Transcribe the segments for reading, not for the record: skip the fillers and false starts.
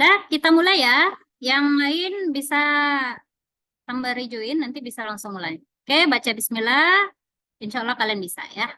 Nah, kita mulai ya. Yang lain bisa tambah rejoin, nanti bisa langsung mulai. Oke, baca bismillah. Insya Allah kalian bisa ya.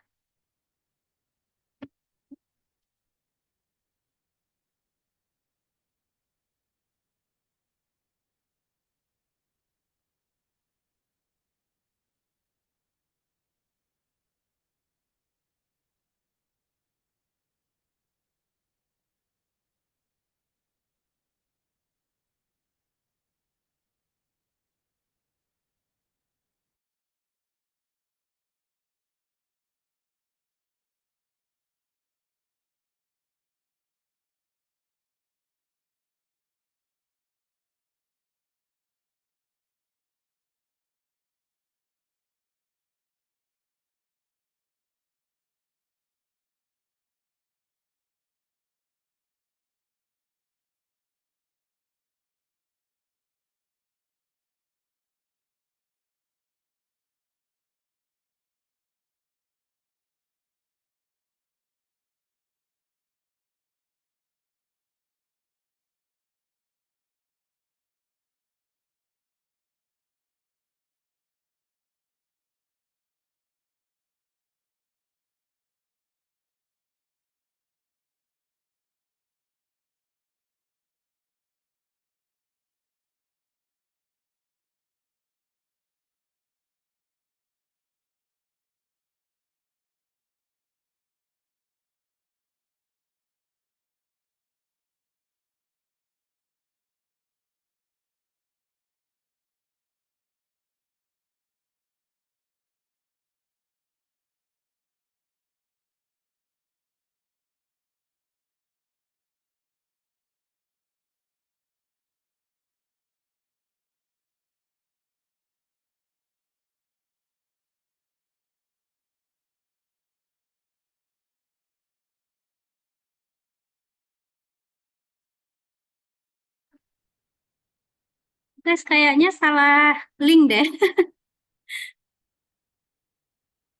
Guys, kayaknya salah link deh.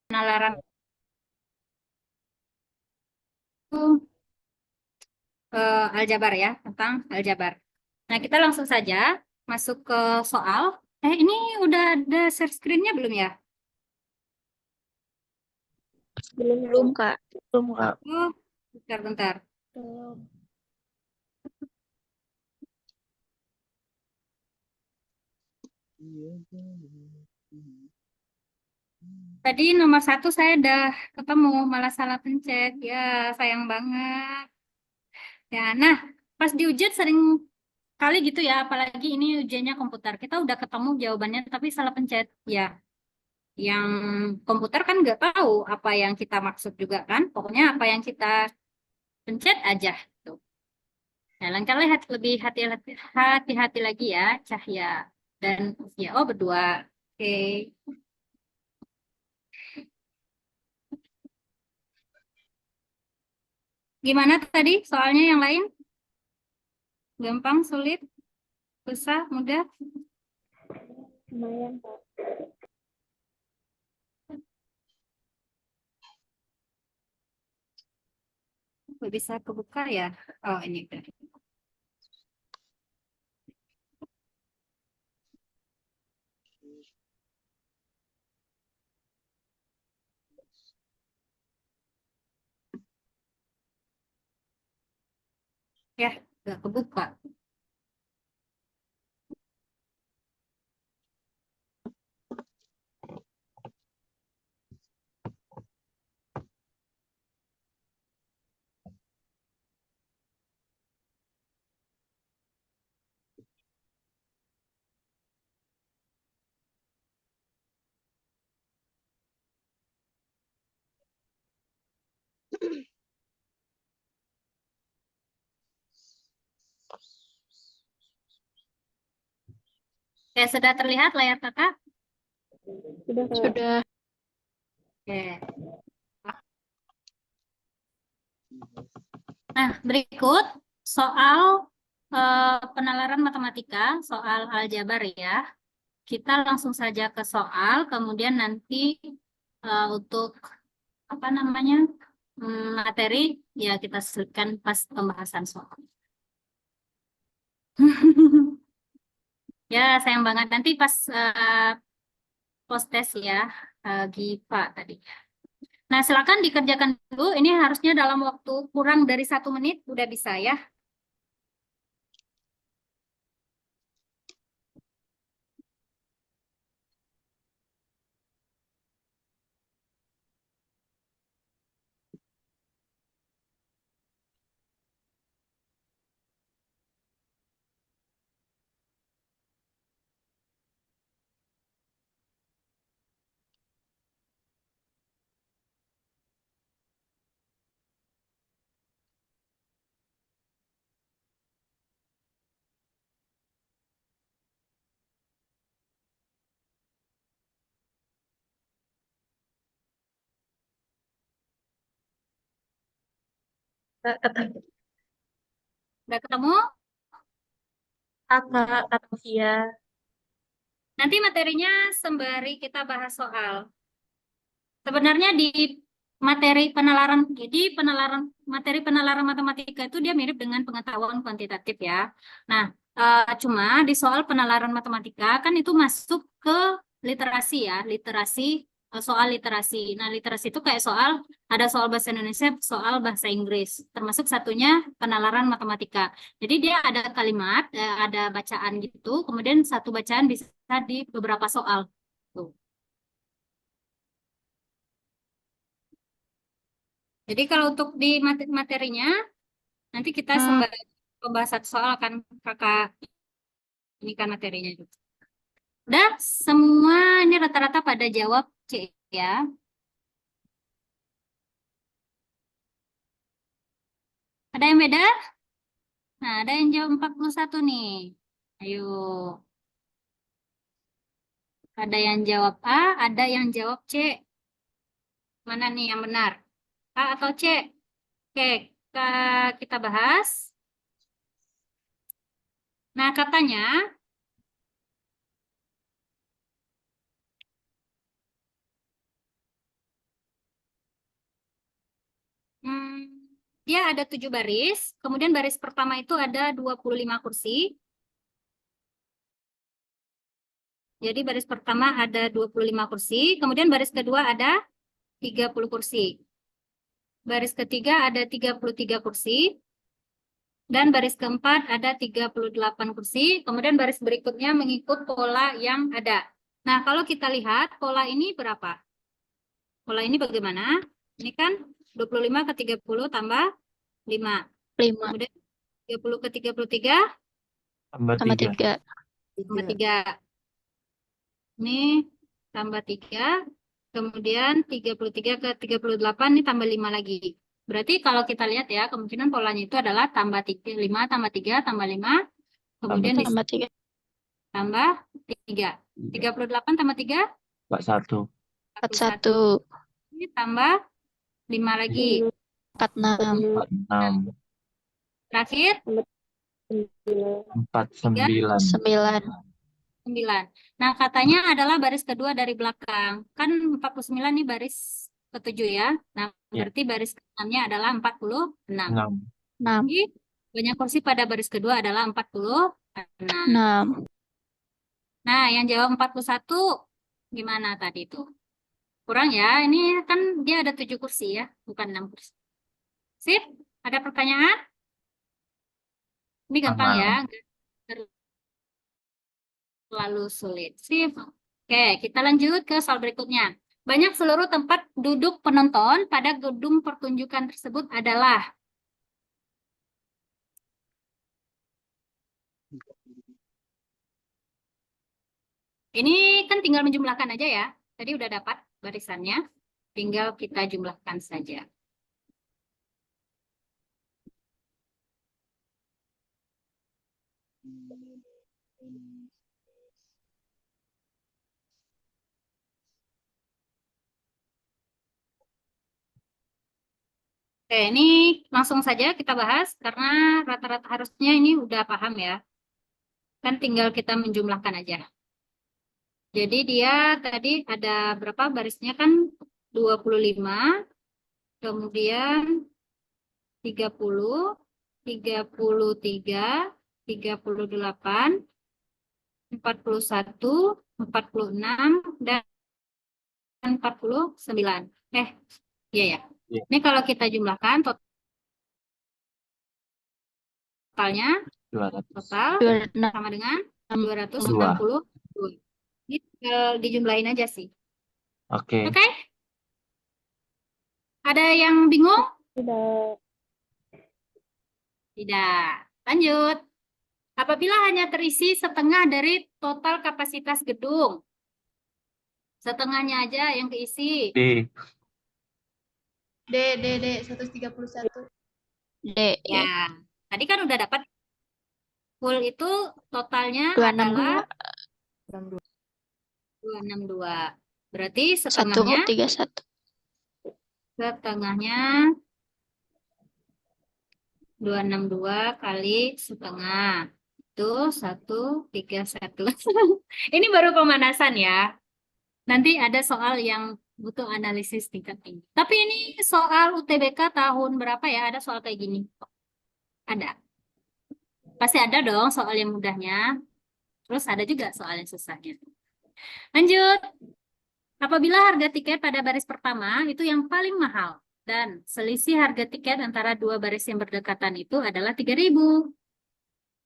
Penalaran itu aljabar ya, tentang aljabar. Nah, kita langsung saja masuk ke soal. Ini udah ada share screen-nya belum ya? Belum, belum, Kak. Belum, Kak. Oh, bentar-bentar. Belum. Tadi nomor satu saya udah ketemu, malah salah pencet. Ya, sayang banget. Ya, nah, pas di ujian sering kali gitu ya, apalagi ini ujiannya komputer. Kita udah ketemu jawabannya, tapi salah pencet. Ya, yang komputer kan nggak tahu apa yang kita maksud juga kan. Pokoknya apa yang kita pencet aja. Tuh. Nah, lain kali lebih hati-hati lagi ya, Cahya dan ya, oh berdua. Oke, gimana tadi soalnya yang lain? Gampang, sulit, susah, mudah? Lumayan, Kak. Kok bisa kebuka ya? Oh, ini udah. Ya, udah kebuka. Oke, sudah terlihat layar kakak? Sudah, Kak. Sudah. Oke. Nah, berikut soal penalaran matematika, soal aljabar ya. Kita langsung saja ke soal, kemudian nanti untuk apa namanya materi ya kita selipkan pas pembahasan soal. Ya, sayang banget. Nanti pas post test ya, Giva tadi. Nah, silakan dikerjakan dulu. Ini harusnya dalam waktu kurang dari 1 menit udah bisa ya. Kak, kata Udah ketemu? kata Via. Nanti materinya sembari kita bahas soal. Sebenarnya di materi penalaran matematika itu dia mirip dengan pengetahuan kuantitatif ya. Nah, cuma di soal penalaran matematika kan itu masuk ke literasi ya, soal literasi. Nah, literasi itu kayak ada soal bahasa Indonesia, soal bahasa Inggris, termasuk satunya penalaran matematika. Jadi dia ada kalimat, ada bacaan gitu, kemudian satu bacaan bisa di beberapa soal. Tuh. Jadi kalau untuk di materinya, nanti kita sembari pembahasan soal akan kakak ini kan materinya juga. Udah, semua ini rata-rata pada jawab C ya. Ada yang beda? Nah, ada yang jawab 41 nih. Ayo, ada yang jawab A, ada yang jawab C. Mana nih yang benar? A atau C? Oke, kita bahas. Nah, katanya, hmm, dia ada 7 baris, kemudian baris pertama itu ada 25 kursi. Jadi baris pertama ada 25 kursi, kemudian baris kedua ada 30 kursi. Baris ketiga ada 33 kursi, dan baris keempat ada 38 kursi, kemudian baris berikutnya mengikut pola yang ada. Nah, kalau kita lihat pola ini berapa? Pola ini bagaimana? Ini kan 25 ke 30 tambah 5. 5 Kemudian 30 ke 33 tambah tambah 3. 3. tambah 3. Ini tambah 3, kemudian 33 ke 38 ini tambah 5 lagi. Berarti kalau kita lihat ya, kemungkinan polanya itu adalah tambah 3, 5 tambah 3 tambah 5, kemudian Tambah 3. ditambah 3. 38 tambah 3, 41. 41. 41. Ini tambah 5 lagi. 46. 46. Terakhir, 49. 9. 9. Nah, katanya adalah baris kedua dari belakang. Kan 49 ini baris ketujuh ya. Nah, Ya. berarti baris ke-6-nya adalah 46. 6. 6. Jadi, banyak kursi pada baris kedua adalah 46. 6. Nah, yang jawab 41 gimana tadi itu? Kurang ya, ini kan dia ada 7 kursi ya, bukan 6 kursi. Sip, ada pertanyaan? Ini gampang ya, Aman. nggak terlalu sulit. Sip. Oke, kita lanjut ke soal berikutnya. Banyak seluruh tempat duduk penonton pada gedung pertunjukan tersebut adalah. Ini kan tinggal menjumlahkan aja ya. Tadi udah dapat barisannya, tinggal kita jumlahkan saja. Oke, ini langsung saja kita bahas karena rata-rata harusnya ini udah paham ya. Kan tinggal kita menjumlahkan aja. Jadi dia tadi ada berapa barisnya kan 25, kemudian 30, 33, 38, 41, 46, dan 49. Iya ya. Iya. Ini kalau kita jumlahkan totalnya, 200. total 26. sama dengan 2. 262. Ini tinggal dijumlahin aja sih. Oke. Oke? Ada yang bingung? Tidak. Tidak. Lanjut. Apabila hanya terisi setengah dari total kapasitas gedung. Setengahnya aja yang keisi. D. D 131. D. Ya. Tadi kan udah dapat. Full itu totalnya 262. adalah 262. Berarti 1, setengahnya 31. setengahnya 262 kali setengah. Itu 131. Ini baru pemanasan ya. Nanti ada soal yang butuh analisis tingkat tinggi. Tapi ini soal UTBK tahun berapa ya? Ada soal kayak gini. Ada. Pasti ada dong soal yang mudahnya. Terus ada juga soal yang susahnya. Lanjut. Apabila harga tiket pada baris pertama itu yang paling mahal dan selisih harga tiket antara dua baris yang berdekatan itu adalah 3.000.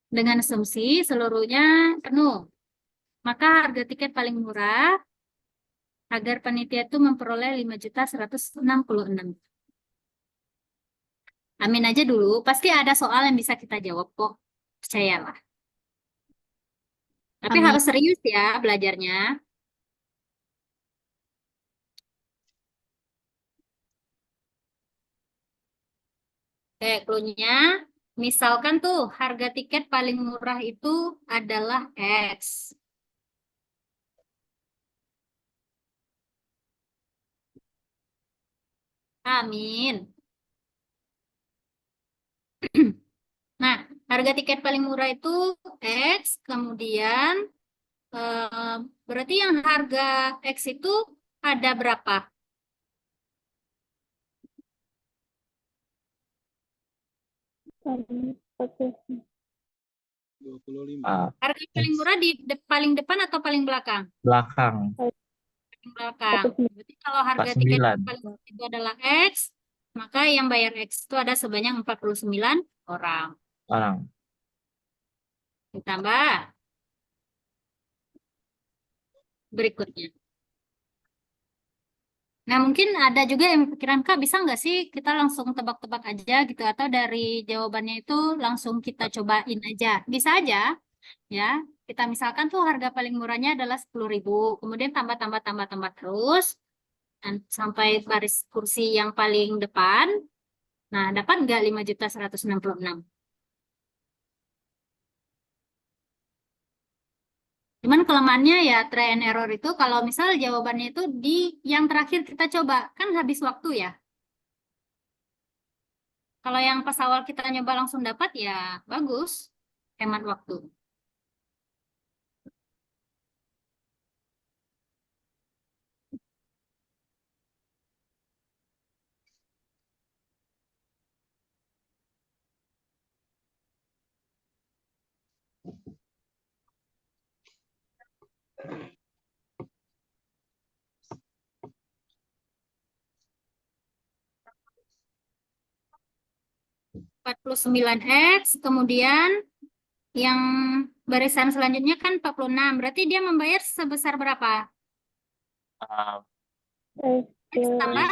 Dengan asumsi seluruhnya penuh. Maka harga tiket paling murah agar panitia itu memperoleh 5.166. Amin aja dulu, pasti ada soal yang bisa kita jawab kok. Percayalah. Tapi Amin. harus serius ya belajarnya. Clue-nya, misalkan tuh harga tiket paling murah itu adalah X. Amin. Nah, harga tiket paling murah itu X, kemudian berarti yang harga X itu ada berapa? Harga paling murah di paling depan atau paling belakang? Belakang. Paling belakang. Berarti kalau harga tiket 49. paling murah itu adalah X, maka yang bayar X itu ada sebanyak 49 orang. Orang. Ditambah berikutnya. Nah, mungkin ada juga yang pikiran, Kak, bisa nggak sih kita langsung tebak-tebak aja gitu, atau dari jawabannya itu langsung kita cobain aja. Bisa aja, ya. Kita misalkan tuh harga paling murahnya adalah 10.000, kemudian tambah terus, dan sampai baris kursi yang paling depan. Nah, dapat nggak 5.166? Cuman kelemahannya ya try and error itu kalau misal jawabannya itu di yang terakhir kita coba, kan habis waktu ya. Kalau yang pas awal kita nyoba langsung dapat ya bagus, hemat waktu. X, kemudian yang barisan selanjutnya kan 46, berarti dia membayar sebesar berapa? X tambah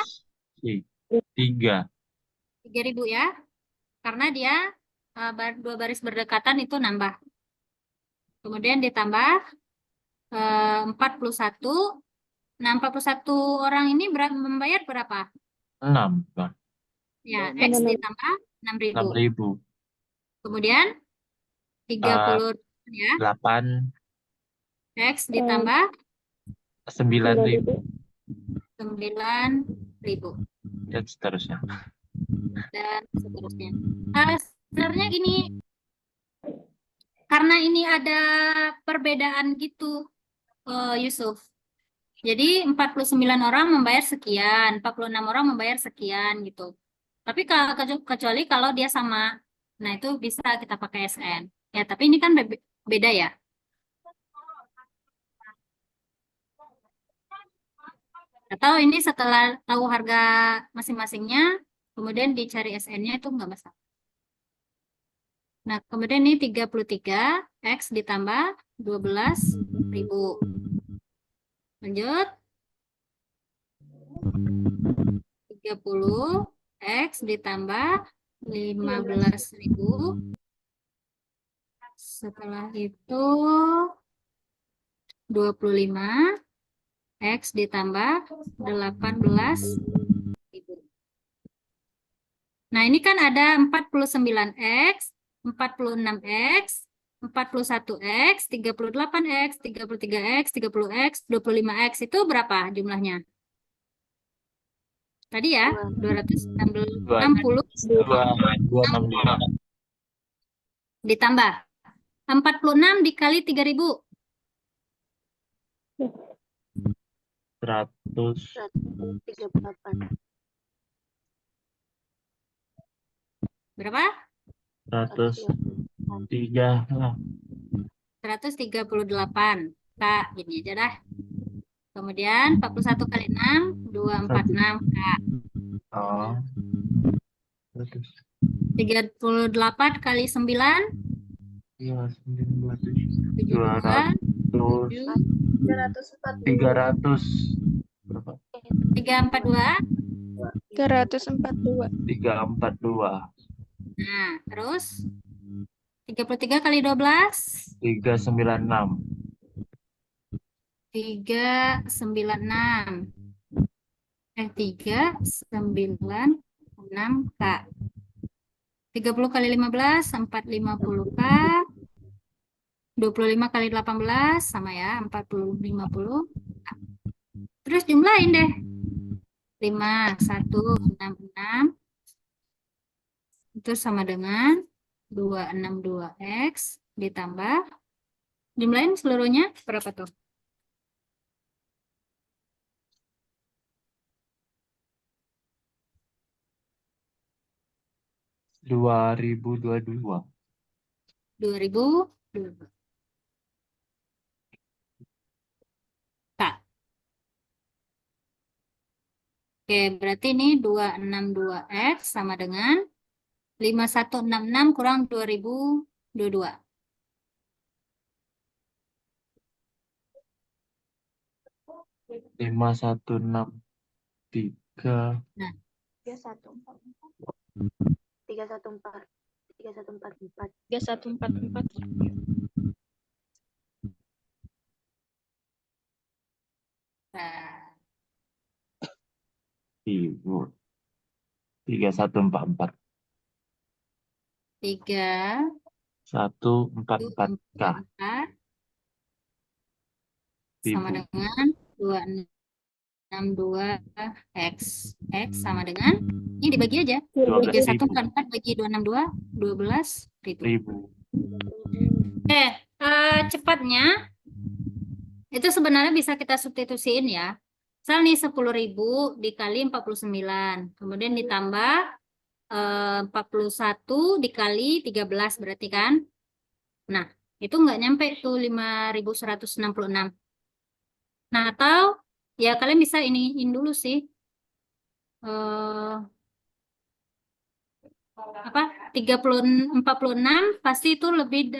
Isi. 3. 3.000 ya, karena dia dua baris berdekatan itu nambah. Kemudian ditambah 41. Nah, 41 orang ini membayar berapa? 6. Ya, X ditambah 6.000. 6.000. Kemudian 30 ya, 8. X ditambah 9.000. 9.000 Dan seterusnya. dan seterusnya. Sebenarnya gini, karena ini ada perbedaan gitu, Yusuf. Jadi 49 orang membayar sekian, 46 orang membayar sekian gitu. Tapi kecuali kalau dia sama, nah itu bisa kita pakai SN. Ya, tapi ini kan beda ya. Atau ini setelah tahu harga masing-masingnya, kemudian dicari SN-nya itu nggak masalah. Nah, kemudian ini 33, X ditambah 12.000. Lanjut, 30, X ditambah 15.000. Setelah itu 25, X ditambah 18.000. Nah, ini kan ada 49X, 46X, 41X, 38X, 33X, 30X, 25X. Itu berapa jumlahnya? Tadi ya, 260 262 ditambah 46 dikali 3.000. 100 138. Berapa? 103 lah. 138. Kak, gini aja dah. Kemudian 41 kali 6, 246. Kak. Oh. Terus 38 kali 9, iya 927 72, 200 340. 300 berapa? 342. 342. 342 Nah, terus 33 kali 12, 396 396. 396 Kak. 30 kali 15, 450 Kak. 25 kali 18 sama ya, 40 50. Terus jumlahin deh. 5166 itu sama dengan 262X ditambah, jumlahin seluruhnya berapa tuh? dua 2022 2022. Kak. Oke, berarti ini 262X sama dengan 5166 kurang 2022. 5163 Nah, 314. 3144. 3144. nah, 3144 3, 144K 4 sama ribu dengan 262X. X sama dengan, ini dibagi aja. 3144 bagi 262, 12.000. ribu. Cepatnya itu sebenarnya bisa kita substitusiin ya. Misal nih 10.000 dikali 49. Kemudian ditambah 41 dikali 13 berarti kan. Nah, itu nggak nyampe tuh 5.166. Nah, atau ya kalian bisa iniin dulu sih. Apa 46 pasti itu lebih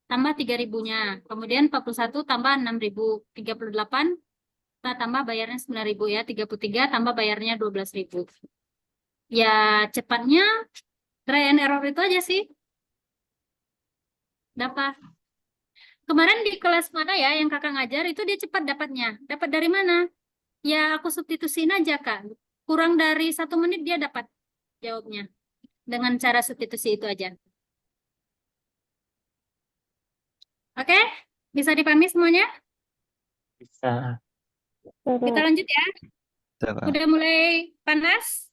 tambah 3.000-nya. Kemudian 41 tambah 6.000, 38 kita tambah bayarnya 9.000 ya, 33 tambah bayarnya 12.000. Ya cepatnya try and error itu aja sih. Dapat. Kemarin di kelas mana ya yang kakak ngajar itu dia cepat dapatnya. Dapat dari mana? Ya aku substitusiin aja kak. Kurang dari 1 menit dia dapat jawabnya. Dengan cara substitusi itu aja. Oke? Bisa dipahami semuanya? Bisa. Kita lanjut ya. Udah mulai panas?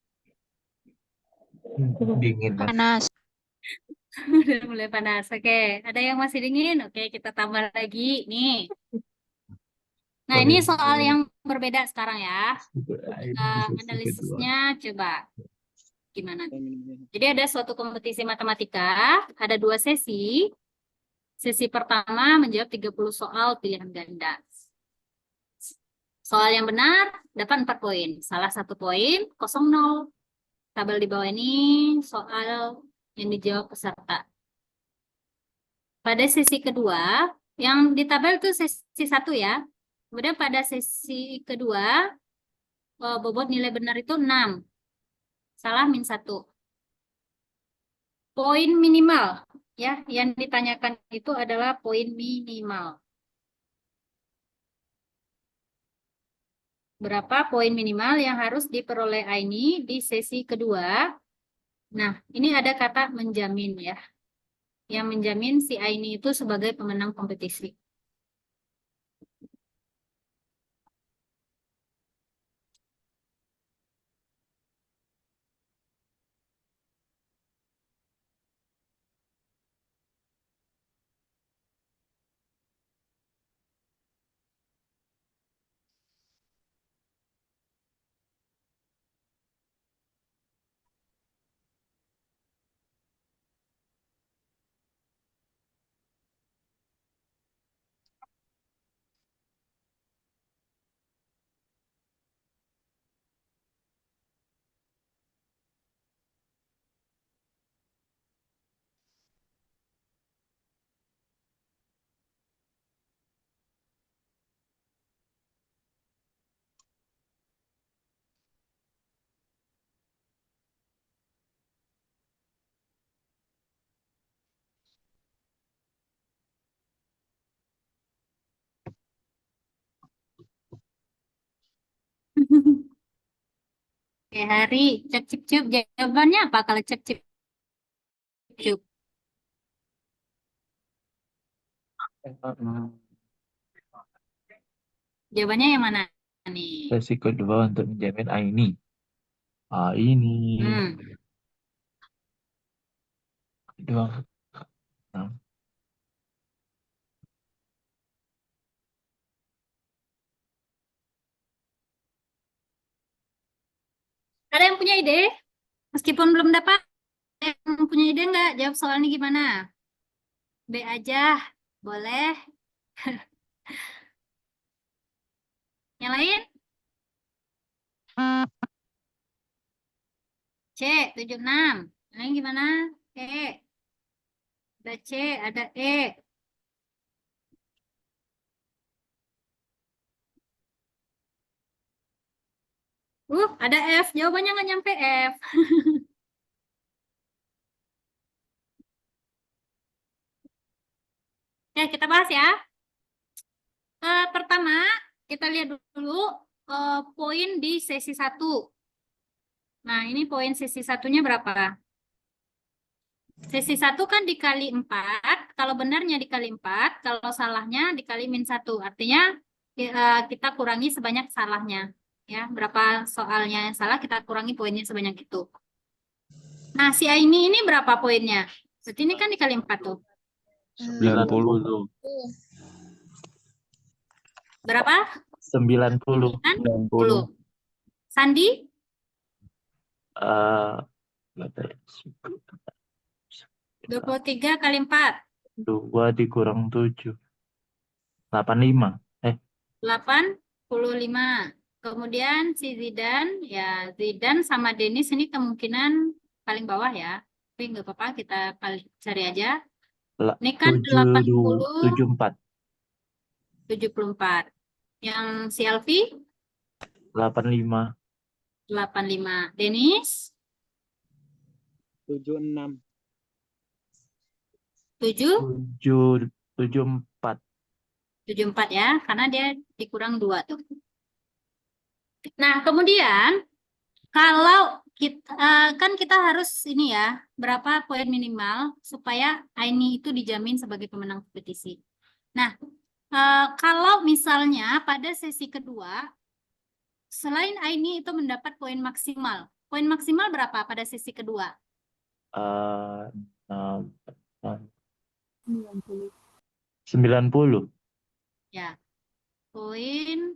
Dingin mas. Panas. Udah mulai panas. Oke, ada yang masih dingin? Oke, kita tambah lagi. Nih. Nah, ini soal yang berbeda sekarang ya. Analisisnya coba gimana? Jadi ada suatu kompetisi matematika, ada 2 sesi. Sesi pertama menjawab 30 soal pilihan ganda. Soal yang benar dapat 4 poin. Salah 1 poin, kosong 0. Tabel di bawah ini soal yang dijawab peserta. Pada sesi kedua, yang di tabel itu sesi 1 ya. Kemudian pada sesi kedua, bobot nilai benar itu 6. Salah -1. Poin minimal ya, yang ditanyakan itu adalah poin minimal. Berapa poin minimal yang harus diperoleh Aini di sesi kedua? Nah, ini ada kata menjamin ya. Yang menjamin si Aini itu sebagai pemenang kompetisi. Oke, Hari, cek cip cup. Jawabannya apa kalau cek cip cup? Jawabannya yang mana nih? Sesi kedua untuk menjamin Aini. Aini. Hmm. Kedua. Nah, Ada yang punya ide? Meskipun belum dapat, ada yang punya ide nggak? Jawab soalnya gimana? B aja, boleh. Yang lain? C, 76. Yang lain gimana? E. Ada C, ada E. Ada F. Jawabannya nggak nyampe F. Ya, kita bahas ya. Pertama, kita lihat dulu poin di sesi 1. Nah, ini poin sesi satunya berapa? Sesi 1 kan dikali 4. Kalau benarnya dikali 4, kalau salahnya dikali -1. Artinya kita kurangi sebanyak salahnya. Ya, berapa soalnya yang salah, kita kurangi poinnya sebanyak itu. Nah, si Aini ini berapa poinnya? Berarti ini kan dikali 4 tuh. 90. Berapa? 90. 90. Sandi? Berapa ya? 23 kali 4. 2 dikurang 7. 85. 85. Kemudian si Zidan, ya Zidan sama Denis ini kemungkinan paling bawah ya. Tapi nggak apa-apa, kita cari aja. Ini kan 80, 74. 74. Yang si Alfi 85. 85. Denis 76. 74. 74 ya, karena dia dikurang 2 tuh. Nah, kemudian kalau kita kan kita harus ini ya, berapa poin minimal supaya Aini itu dijamin sebagai pemenang kompetisi. Nah, kalau misalnya pada sesi kedua, selain Aini itu mendapat poin maksimal berapa pada sesi kedua? 90. Ya, poin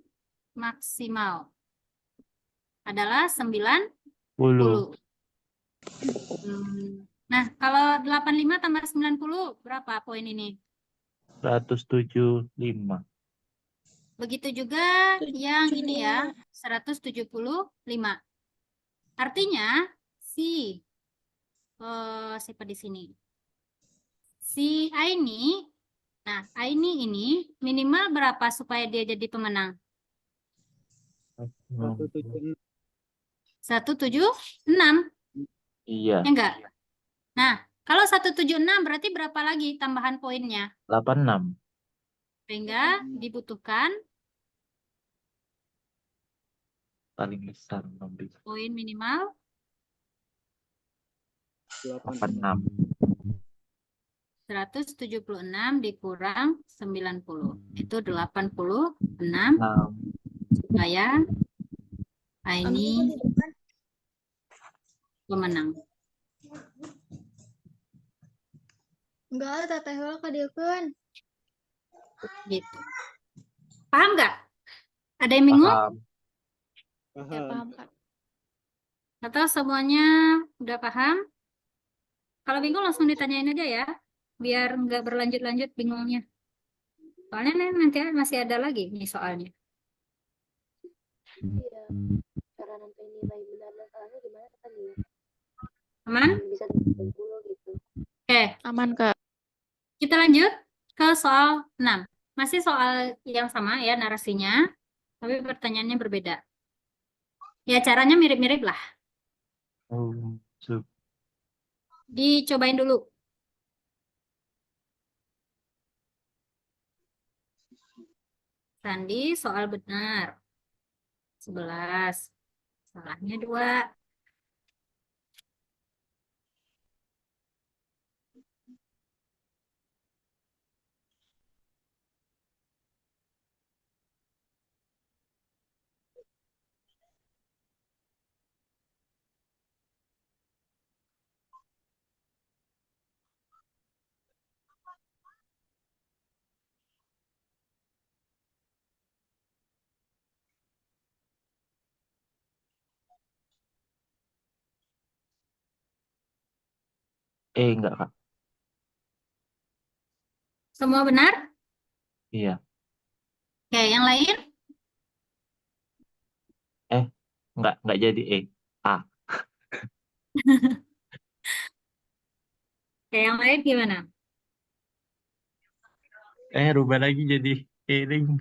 maksimal adalah 90. Nah, kalau 85 tambah 90 berapa poin ini? 175. Begitu juga yang ini ya, 175. Artinya si siapa di sini? Si Aini, nah Aini ini minimal berapa supaya dia jadi pemenang? 176, Iya, ya enggak? Nah, kalau 176 berarti berapa lagi tambahan poinnya? 86. Sehingga dibutuhkan Paling besar lebih. poin minimal 86. 176 dikurang 90. Itu 86 Nah, supaya Aini pemenang. Enggak, teteh heula ka dieu keun. Gitu. Paham nggak? Ada yang bingung? paham. Ya paham, Kak. Atau semuanya udah paham? Kalau bingung langsung ditanyain aja ya, biar nggak berlanjut-lanjut bingungnya. Soalnya nanti masih ada lagi nih soalnya. Iya. Cara nentuin nilai benar dan salahnya gimana tadi? Aman? Bisa 20 gitu. Oke, Aman, Kak. kita lanjut ke soal 6. Masih soal yang sama ya narasinya, tapi pertanyaannya berbeda. Ya caranya mirip-mirip lah. Oh, Dicobain dulu. Sandi soal benar. 11. Salahnya 2. enggak, Kak. Semua benar? Iya. Oke, yang lain? Enggak jadi A. Oke, yang lain gimana? Rubah lagi jadi E, Ding.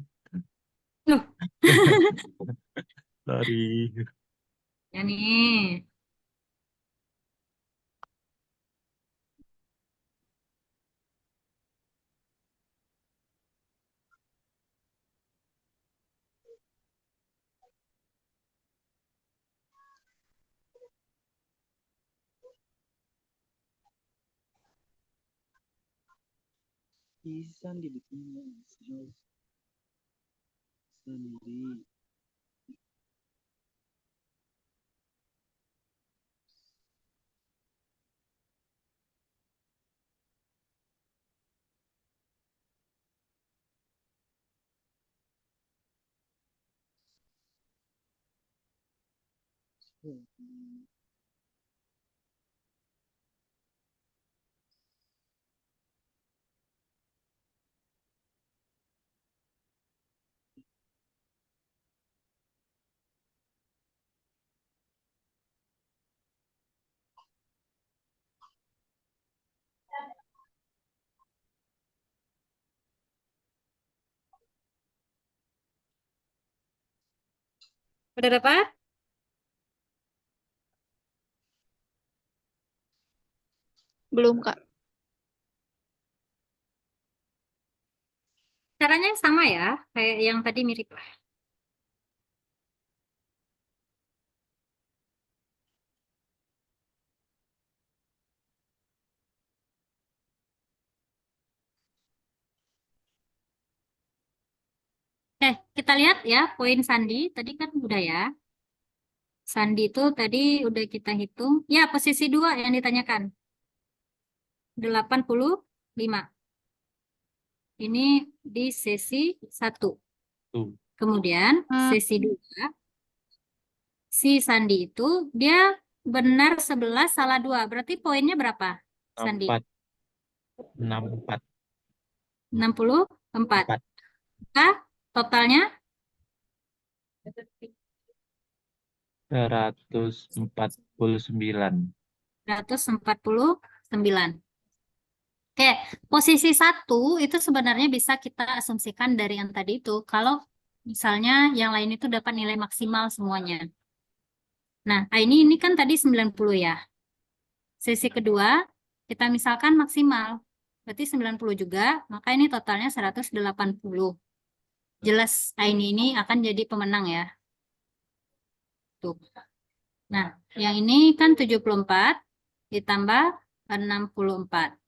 Loh, Sorry. ya nih. Isan dibikin sendiri. Udah dapat? Belum, Kak. Caranya sama ya, kayak yang tadi mirip lah. Kita lihat ya poin Sandi. Tadi kan udah ya. Sandi itu tadi udah kita hitung. Ya, posisi 2 yang ditanyakan. 85. Ini di sesi 1. Tuh. Kemudian sesi 2, si Sandi itu dia benar 11, salah 2. Berarti poinnya berapa, Sandi? 64. 64. 64. 4. Maka totalnya 149. 149. Oke, posisi 1 itu sebenarnya bisa kita asumsikan dari yang tadi itu. Kalau misalnya yang lain itu dapat nilai maksimal semuanya. Nah, ini kan tadi 90 ya. Sesi kedua, kita misalkan maksimal. Berarti 90 juga, maka ini totalnya 180. Jelas ini akan jadi pemenang ya. Tuh. Nah, yang ini kan 74 ditambah 64.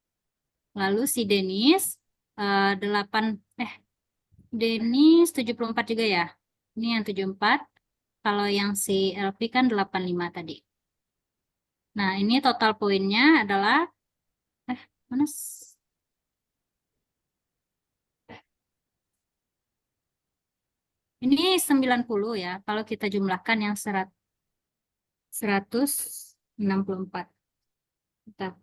Lalu si Denis 74 juga ya. Ini yang 74. Kalau yang si LP kan 85 tadi. Nah, ini total poinnya adalah mana? Ini 90 ya. Kalau kita jumlahkan yang 164. Bentar.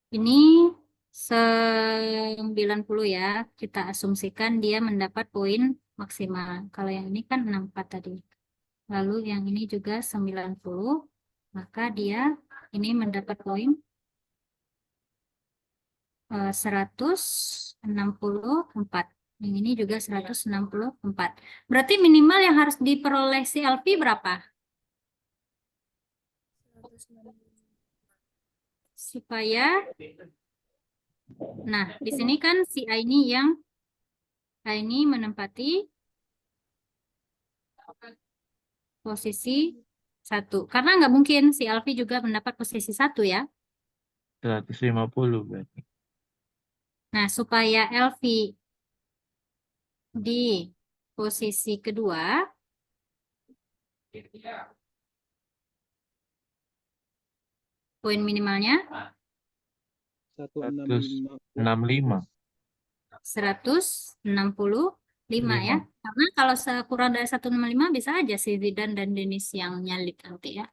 Ini 90 ya. Kita asumsikan dia mendapat poin maksimal. Kalau yang ini kan 64 tadi. Lalu yang ini juga 90. Maka dia ini mendapat poin 164. Yang ini juga 164. Berarti minimal yang harus diperoleh si LP berapa? Supaya, nah di sini kan si A ini menempati posisi 1. Karena nggak mungkin si Alfi juga mendapat posisi 1 ya. 150 berarti. Nah, supaya Elvi di posisi kedua, poin minimalnya 165. 165 ya. Karena kalau kurang dari 165 bisa aja si Zidan dan Denis yang nyalip nanti ya.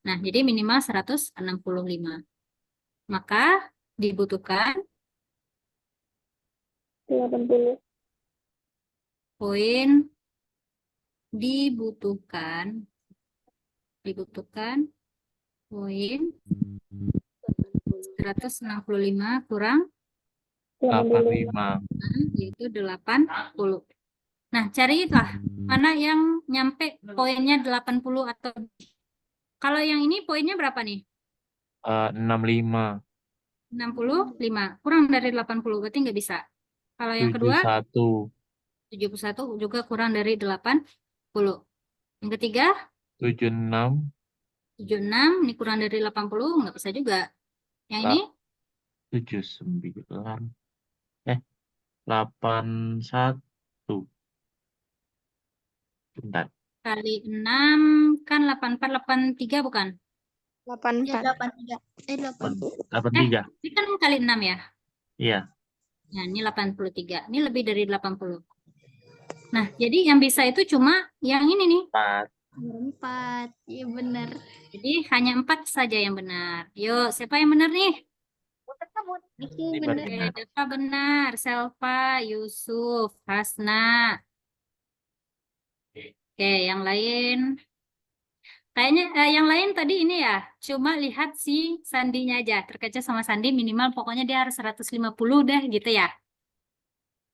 Nah, jadi minimal 165. Maka dibutuhkan 80. poin dibutuhkan poin 165 kurang 85. yaitu 80. Nah, carilah mana yang nyampe poinnya 80 atau kalau yang ini poinnya berapa nih? 65. 65 kurang dari 80 berarti nggak bisa. Kalau yang kedua 71 juga kurang dari 80. Yang ketiga 76. 76 ini kurang dari 80 nggak bisa juga. Yang ini 79. 81. Bentar. kali 6 kan 84 83 bukan? 84. 83. 83. Ini kan kali 6 ya. Iya. Nah, ini 83. Ini lebih dari 80. Nah, jadi yang bisa itu cuma yang ini nih. 4. 4. Iya benar. Jadi hanya 4 saja yang benar. Yuk, siapa yang benar nih? Itu Ini benar. benar. Deva benar. Selva, Yusuf, Hasna. Oke, yang lain. Kayaknya yang lain tadi ini ya, cuma lihat si sandinya aja. Terkecoh sama sandi minimal pokoknya dia harus 150 deh gitu ya.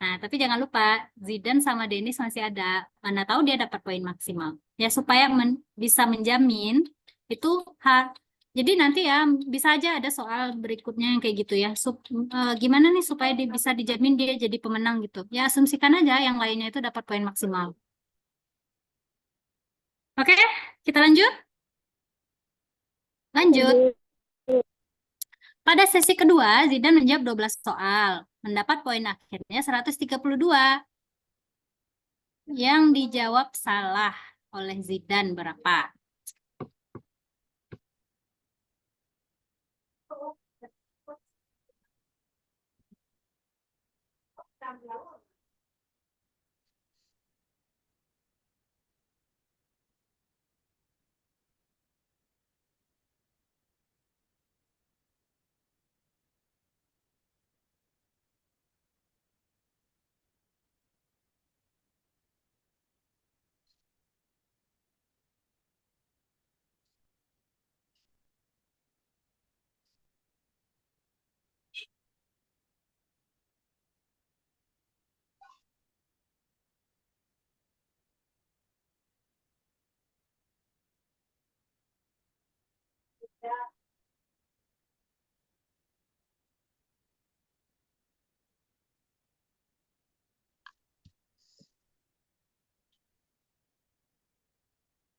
Nah, tapi jangan lupa Zidane sama Denis masih ada. Mana tahu dia dapat poin maksimal. Ya supaya bisa menjamin itu jadi nanti ya bisa aja ada soal berikutnya yang kayak gitu ya. Gimana nih supaya bisa dijamin dia jadi pemenang gitu. Ya asumsikan aja yang lainnya itu dapat poin maksimal. Oke, kita lanjut. Lanjut. Pada sesi kedua, Zidane menjawab 12 soal. Mendapat poin akhirnya 132. Yang dijawab salah oleh Zidane berapa?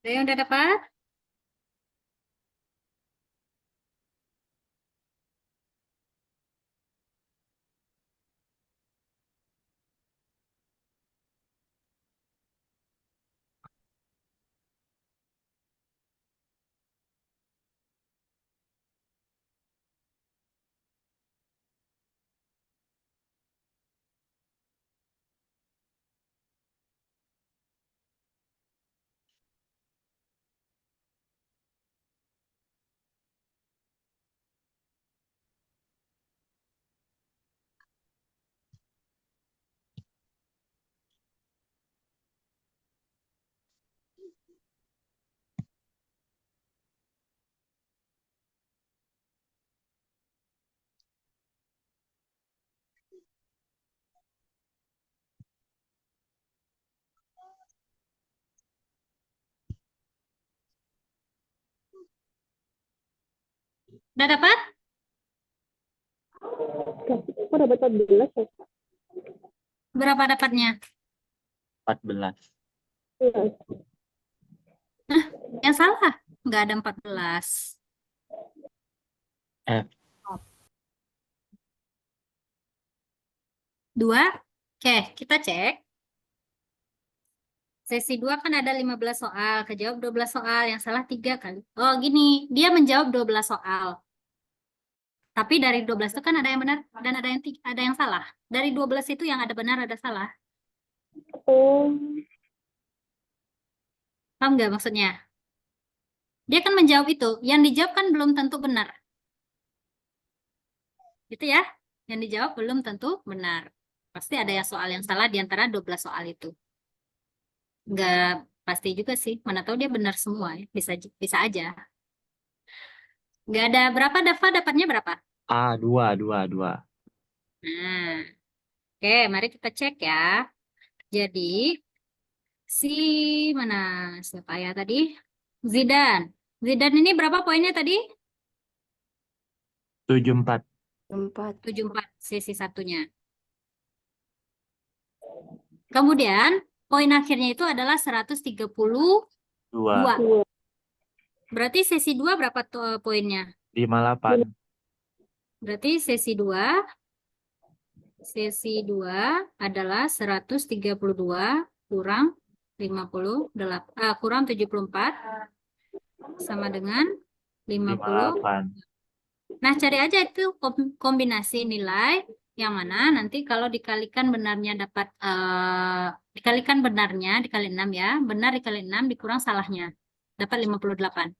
Ada yang udah dapat? Udah dapat? Kok dapat 14 ya? Berapa dapatnya? 14. Iya. Yang salah. Nggak ada 14. F. 2. Oke, kita cek. Sesi 2 kan ada 15 soal. Kejawab 12 soal. Yang salah 3 kali. Oh, gini. Dia menjawab 12 soal. Tapi dari 12 itu kan ada yang benar dan ada yang salah. Dari 12 itu yang ada benar, ada salah. Oh, Paham nggak maksudnya? Dia kan menjawab itu. Yang dijawab kan belum tentu benar. Gitu ya. Yang dijawab belum tentu benar. Pasti ada soal yang salah di antara 12 soal itu. Nggak pasti juga sih. Mana tahu dia benar semua ya. Bisa aja. Nggak ada berapa, dapatnya berapa? A, 2, 2, 2. Nah, oke, mari kita cek ya. Jadi, mana siapa ya tadi? Zidan. Zidan ini berapa poinnya tadi? 74. 74 sesi satunya. Kemudian, poin akhirnya itu adalah 132. 2. Berarti sesi 2 berapa poinnya? 58. Berarti sesi 2 adalah 132 kurang 58 kurang 74 sama dengan 50. 58. Nah, cari aja itu kombinasi nilai yang mana nanti kalau dikalikan benarnya dapat dikalikan benarnya dikali 6 ya. Benar dikali 6 dikurang salahnya. Dapat 58.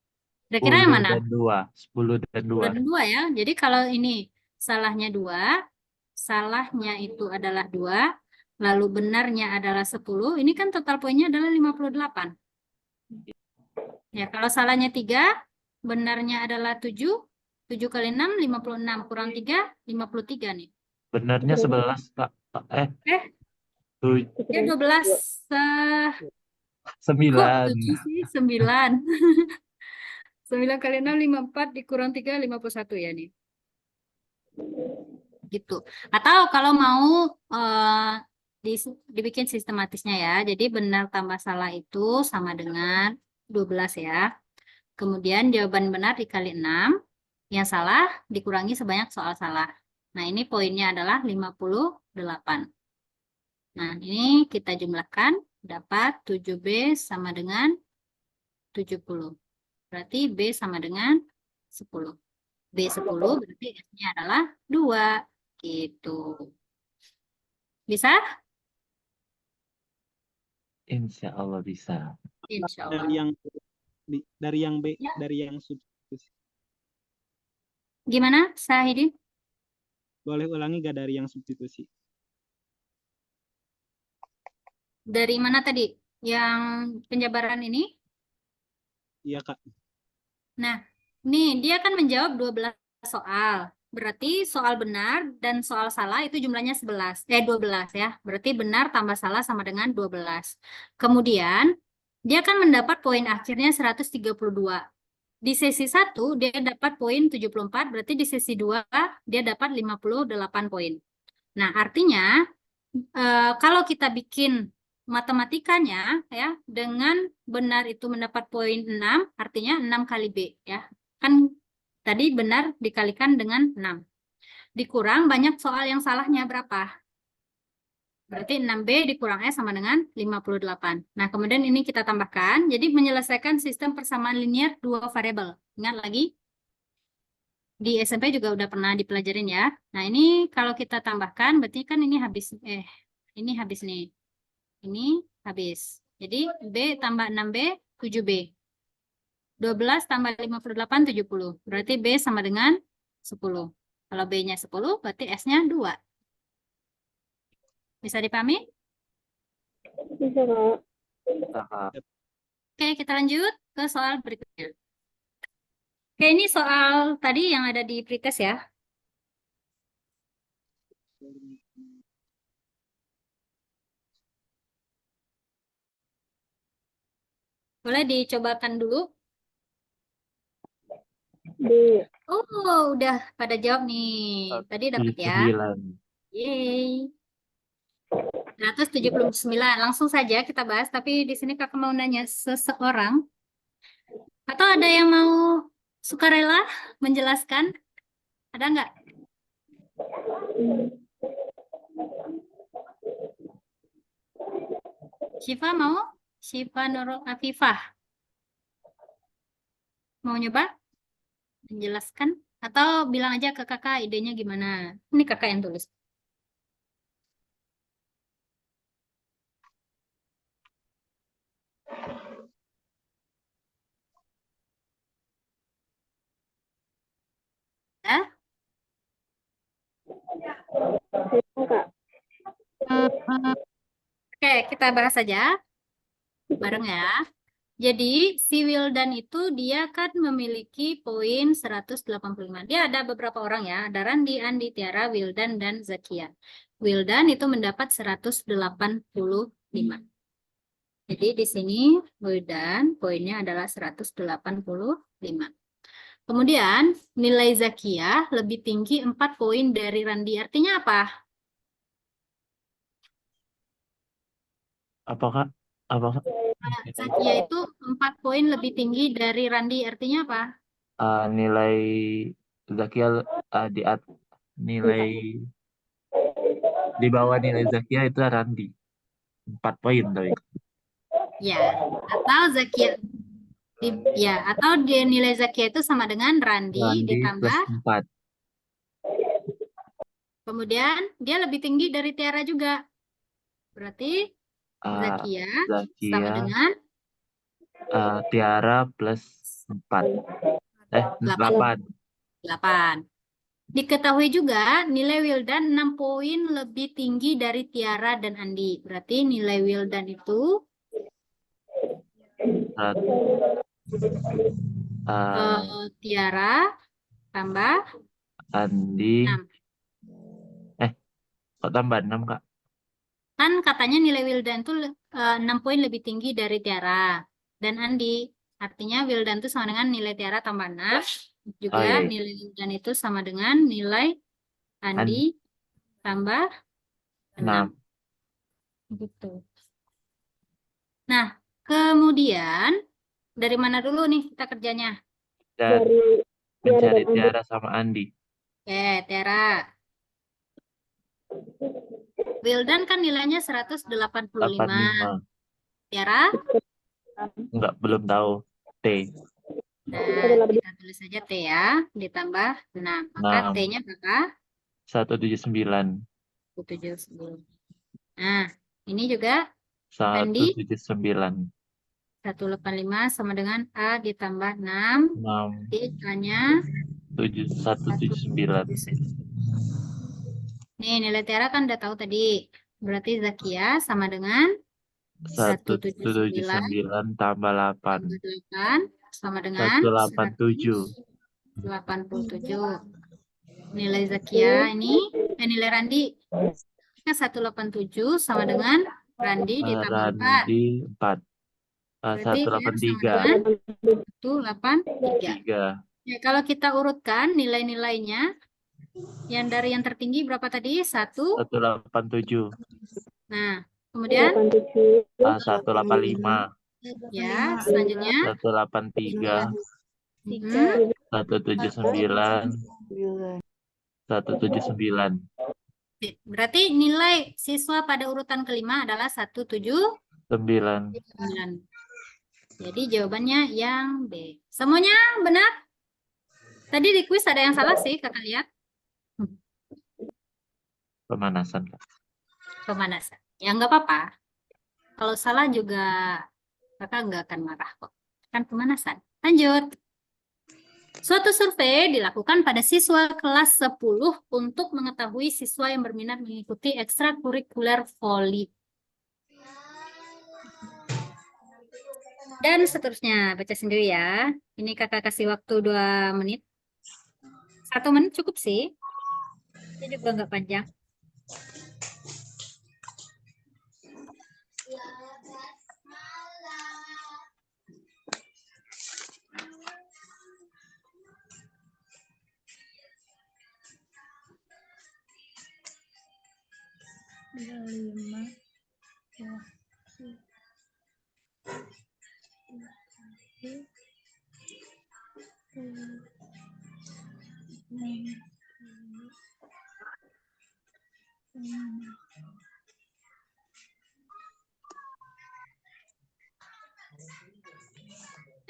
Kira-kira yang 10 mana? dan 2. 10 dan 2. 10 dan 2 ya. Jadi kalau ini salahnya 2, salahnya itu adalah 2, lalu benarnya adalah 10, ini kan total poinnya adalah 58. Ya, kalau salahnya 3, benarnya adalah 7, 7 kali 6, 56, kurang 3, 53 nih. Benarnya 11, Kak. Ya 12, kok 9. 7 sih? 9. 9 kali 6, 54, dikurang 3, 51 ya nih. Gitu. Atau kalau mau dibikin sistematisnya ya. Jadi benar tambah salah itu sama dengan 12 ya. Kemudian jawaban benar dikali 6. Yang salah dikurangi sebanyak soal salah. Nah, ini poinnya adalah 58. Nah, ini kita jumlahkan. Dapat 7B sama dengan 70. Berarti B sama dengan 10. B10 berarti S-nya adalah 2. Gitu. Bisa? Insya Allah bisa. Insya Allah. Dari yang B, Ya. dari yang substitusi. Gimana, Sahidi? Boleh ulangi gak dari yang substitusi? Dari mana tadi? Yang penjabaran ini? Iya, Kak. Nah, nih dia kan menjawab 12 soal. Berarti soal benar dan soal salah itu jumlahnya 12 ya. Berarti benar tambah salah sama dengan 12. Kemudian, dia kan mendapat poin akhirnya 132. Di sesi 1 dia dapat poin 74, berarti di sesi 2 dia dapat 58 poin. Nah, artinya kalau kita bikin matematikanya ya dengan benar itu mendapat poin 6, artinya 6 kali B ya. Kan tadi benar dikalikan dengan 6. Dikurang banyak soal yang salahnya berapa? Berarti 6B dikurang S sama dengan 58. Nah, kemudian ini kita tambahkan. Jadi menyelesaikan sistem persamaan linear dua variabel. Ingat lagi, di SMP juga udah pernah dipelajarin ya. Nah, ini kalau kita tambahkan, berarti kan ini habis. Ini habis nih. Ini habis. Jadi B tambah 6B, 7B. 12 tambah 58, 70. Berarti B sama dengan 10. Kalau B-nya 10, berarti S-nya 2. Bisa dipahami? Bisa, Kak. Kak. Oke, kita lanjut ke soal berikutnya. Oke, ini soal tadi yang ada di pretest ya. Boleh dicobakan dulu. B. Oh, udah pada jawab nih. Tadi dapat ya. 9. Yeay. 179. Langsung saja kita bahas, tapi di sini kakak mau nanya seseorang. Atau ada yang mau sukarela menjelaskan? Ada nggak? Syifa mau? Syifa Nurul Afifah. Mau nyoba menjelaskan? Atau bilang aja ke kakak idenya gimana? Ini kakak yang tulis. Ya? Kak. Oke, kita bahas saja bareng ya. Jadi si Wildan itu dia kan memiliki poin 185. Dia ada beberapa orang ya, ada Randi, Andi, Tiara, Wildan, dan Zakia. Wildan itu mendapat 185. Jadi di sini Wildan poinnya adalah 185. Kemudian nilai Zakia lebih tinggi 4 poin dari Randi. Artinya apa? Apakah? Apakah? Zakia itu 4 poin lebih tinggi dari Randi. Artinya apa? Nilai Zakia nilai di bawah nilai Zakia itu Randi. 4 poin tapi. Ya, atau Zakia atau dia nilai Zakia itu sama dengan Randi Randi plus ditambah 4. kemudian dia lebih tinggi dari Tiara juga. Berarti Zakia sama Zakia dengan Tiara plus 4. 8. 8. Diketahui juga nilai Wildan 6 poin lebih tinggi dari Tiara dan Andi. Berarti nilai Wildan itu Tiara tambah Andi 6. Kok tambah 6, Kak? Kan katanya nilai Wildan tuh 6 poin lebih tinggi dari Tiara dan Andi. Artinya Wildan itu sama dengan nilai Tiara tambah 6. Juga iya. nilai Wildan itu sama dengan nilai Andi tambah 6. Gitu. Nah, kemudian dari mana dulu nih kita kerjanya? Dan mencari Tiara sama Andi. Oke, Tiara. Wildan kan nilainya 185. 85. Tiara? Enggak, belum tahu. T. Nah, kita tulis saja T ya, ditambah 6. Maka 6. T-nya berapa? 179. 179. Nah, ini juga Andi 179. 185 sama dengan A ditambah 6. 6. A-nya 179. Nih, nilai Tiara kan udah tahu tadi. Berarti Zakia sama dengan 179 tambah 8. 8 sama dengan 187. 187. Nilai Zakia ini, nilai Randi 187 sama dengan Randi ditambah 4. Randi 4. Berarti 183. 183. Ya, kalau kita urutkan nilai-nilainya, yang dari yang tertinggi berapa tadi? 1. 187. Nah, Kemudian 87, 185, ya, selanjutnya 183, mm, 179, 179. berarti nilai siswa pada urutan kelima adalah 179. 9. Jadi jawabannya yang B. Semuanya benar? Tadi di kuis ada yang salah sih, kakak lihat. Pemanasan, Kak. Pemanasan. Ya nggak apa-apa. Kalau salah juga kakak nggak akan marah kok. Kan pemanasan. Lanjut. Suatu survei dilakukan pada siswa kelas 10 untuk mengetahui siswa yang berminat mengikuti ekstrakurikuler voli. Dan seterusnya, baca sendiri ya. Ini kakak kasih waktu 2 menit. 1 menit cukup sih. Ini juga nggak panjang.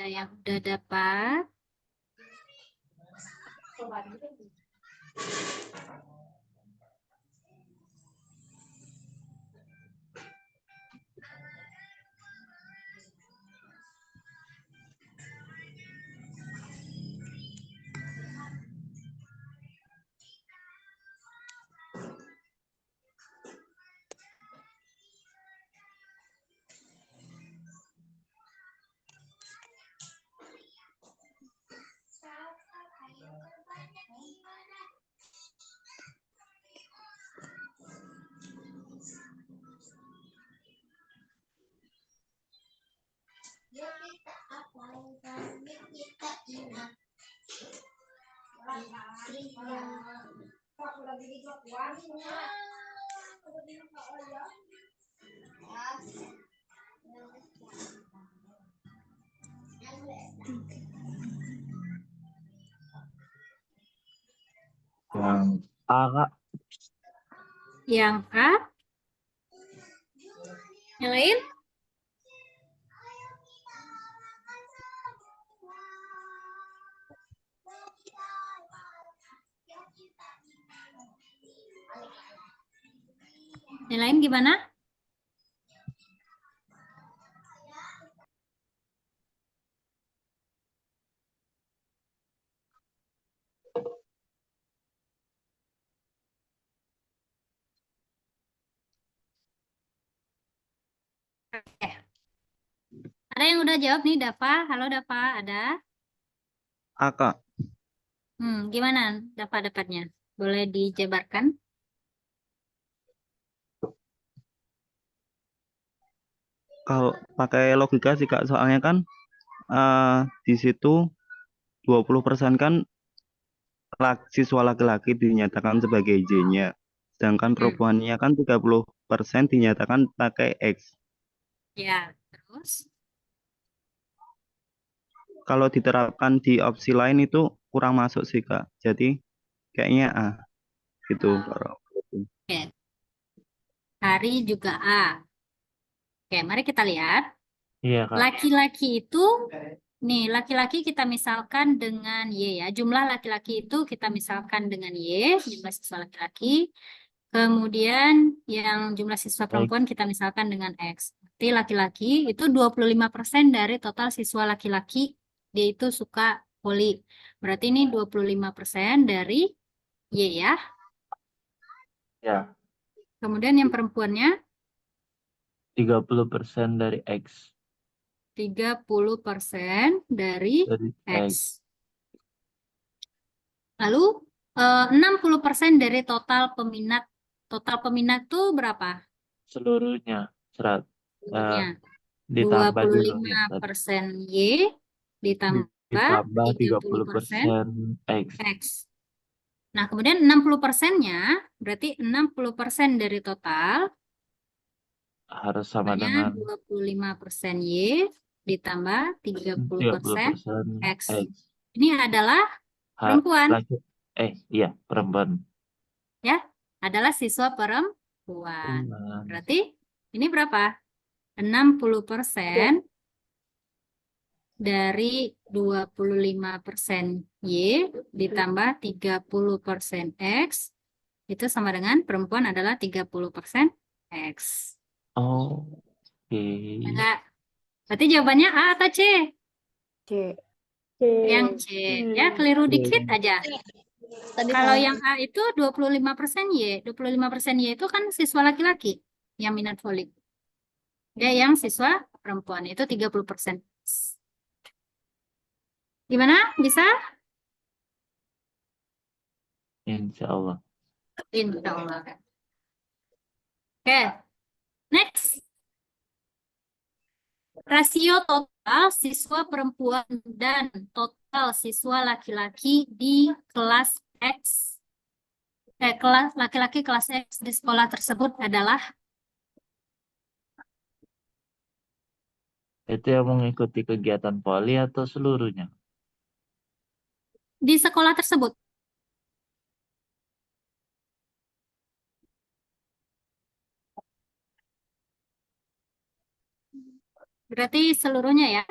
Ada yang udah dapat? Yang A, Kak. Yang A? Yang lain? Yang lain gimana? Ada yang udah jawab nih, Dava? Halo Dava, ada? A, Kak. Gimana Dava dapatnya? Boleh dijabarkan? Kalau pakai logika sih, Kak, soalnya kan di situ 20% kan siswa laki-laki dinyatakan sebagai J-nya. Sedangkan perempuannya kan 30% dinyatakan pakai X. Ya, terus? Kalau diterapkan di opsi lain itu kurang masuk sih, Kak. Jadi kayaknya A gitu. Oke. Hari juga A. Oke, mari kita lihat. Iya, Kak. Laki-laki itu, nih laki-laki kita misalkan dengan Y ya. Jumlah laki-laki itu kita misalkan dengan Y, jumlah siswa laki-laki. Kemudian yang jumlah siswa perempuan kita misalkan dengan X. Berarti laki-laki itu 25% dari total siswa laki-laki, dia itu suka voli. Berarti ini 25% dari Y ya. Ya. Kemudian yang perempuannya 30% dari X. 30% dari Dari X. Lalu 60% dari total peminat. Total peminat tuh berapa? Seluruhnya. Seluruhnya. Ditambah dulu ya. 25% Y ditambah Ditambah 30% 30% X. X. Nah, kemudian 60%-nya berarti 60% dari total harus sama Makanya dengan 25% Y ditambah 30% 30% X. X. Ini adalah perempuan, Laki, iya, perempuan. ya. Adalah siswa perempuan. Berarti ini berapa? 60% dari 25% Y ditambah 30% X itu sama dengan perempuan adalah 30% X. Oh, oke. Enggak. Berarti jawabannya A atau C? C. Yang C. Ya, keliru dikit aja. Tadi Kalau salah. yang A itu 25% Y. 25% Y itu kan siswa laki-laki yang minat volley. Dia yang siswa perempuan itu 30%. Gimana? Bisa? Insya Allah. Insya Allah. Oke, next. Rasio total siswa perempuan dan total siswa laki-laki di kelas X. Kelas laki-laki kelas X di sekolah tersebut adalah Itu yang mengikuti kegiatan poli atau seluruhnya? di sekolah tersebut. Berarti seluruhnya ya.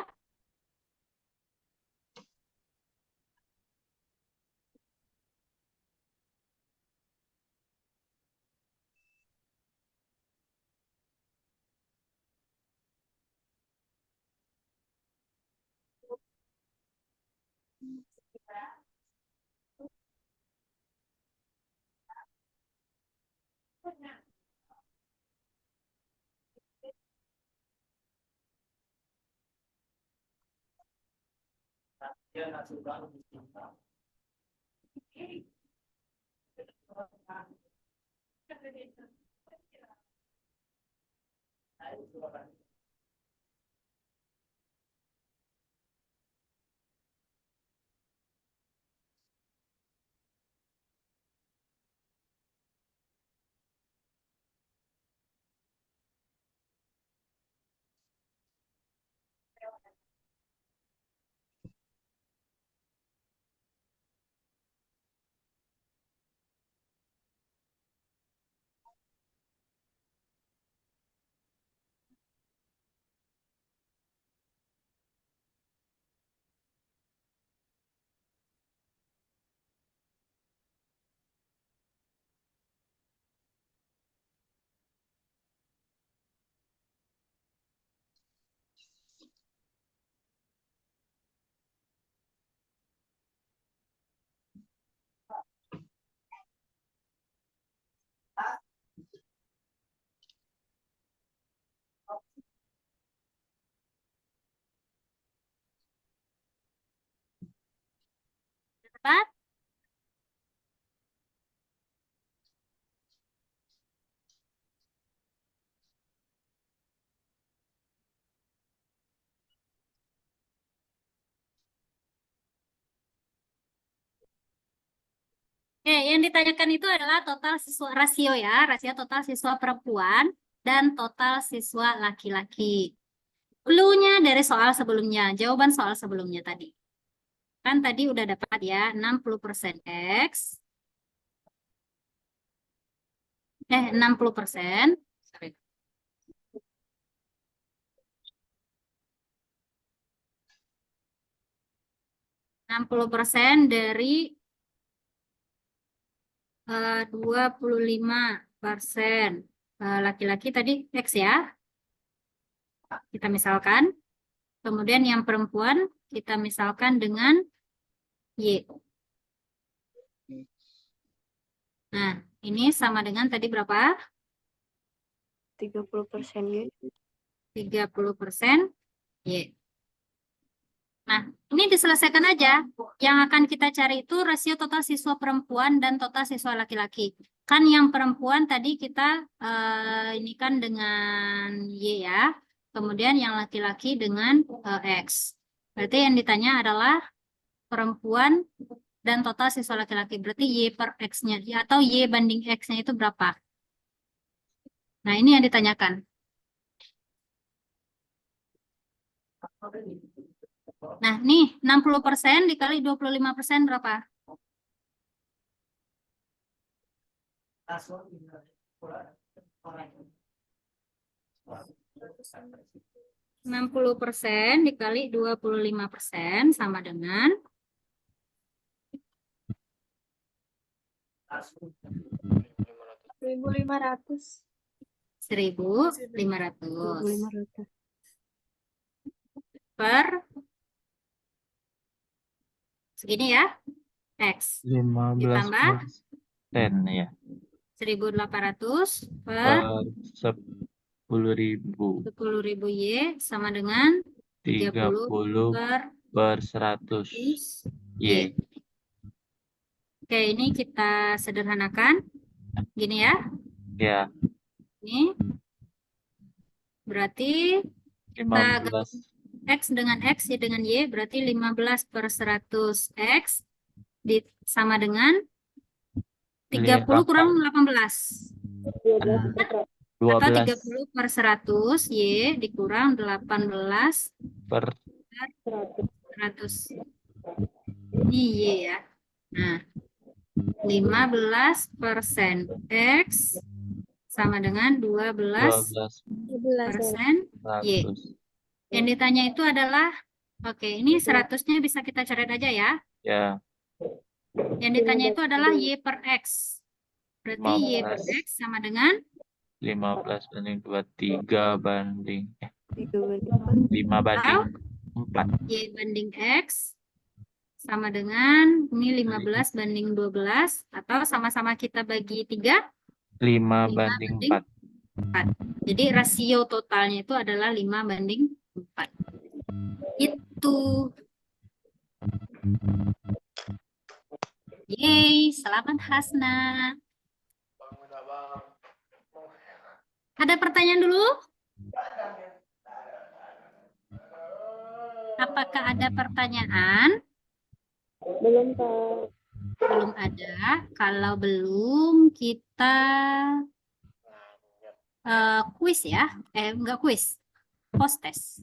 Tepat? Oke, yang ditanyakan itu adalah total siswa rasio ya, rasio total siswa perempuan dan total siswa laki-laki. Clue-nya dari soal sebelumnya, jawaban soal sebelumnya tadi. Kan tadi udah dapat ya, 60% X. 60%. Sorry. 60% dari 25% laki-laki tadi X ya. Kita misalkan. Kemudian yang perempuan kita misalkan dengan Y. Nah, ini sama dengan tadi berapa? 30% Y. 30% Y. Nah, ini diselesaikan aja. Yang akan kita cari itu rasio total siswa perempuan dan total siswa laki-laki. Kan yang perempuan tadi kita ini kan dengan Y ya. Kemudian yang laki-laki dengan X. Berarti yang ditanya adalah perempuan dan total siswa laki-laki. Berarti Y per X-nya. Atau Y banding X-nya itu berapa? Nah, ini yang ditanyakan. Nah, nih 60% dikali 25% berapa? Enam puluh persen dikali 25% sama dengan 1.500. 1.500 per segini ya, X 15% ditambah ya 1.800 per per 10.000 10.000 Y sama dengan 30 30 per per 100 Y. Y. Oke, ini kita sederhanakan. Gini ya. Ya, Ini berarti kita 15 X dengan X ya dengan Y berarti 15 per 100 X sama dengan 30 kurang 18. Atau 12 30 per 100 Y dikurang 18 per 100. Ini Y ya. Nah, 15% X sama dengan 12% 12 Y. 100 Yang ditanya itu adalah, oke, ini 100-nya bisa kita coret aja ya. ya. Yang ditanya itu adalah Y per X. Berarti Y per 15 X sama dengan 15 banding 2 3 banding 5 banding 4 Y banding X sama dengan ini 15 banding 12 atau sama-sama kita bagi 3 5 banding 4 Jadi rasio totalnya itu adalah 5 banding 4. Itu. Yeay, selamat Hasna. Ada pertanyaan dulu? Apakah ada pertanyaan? Belum, Kak. Belum ada. Kalau belum, kita kuis ya. Enggak kuis. Post test.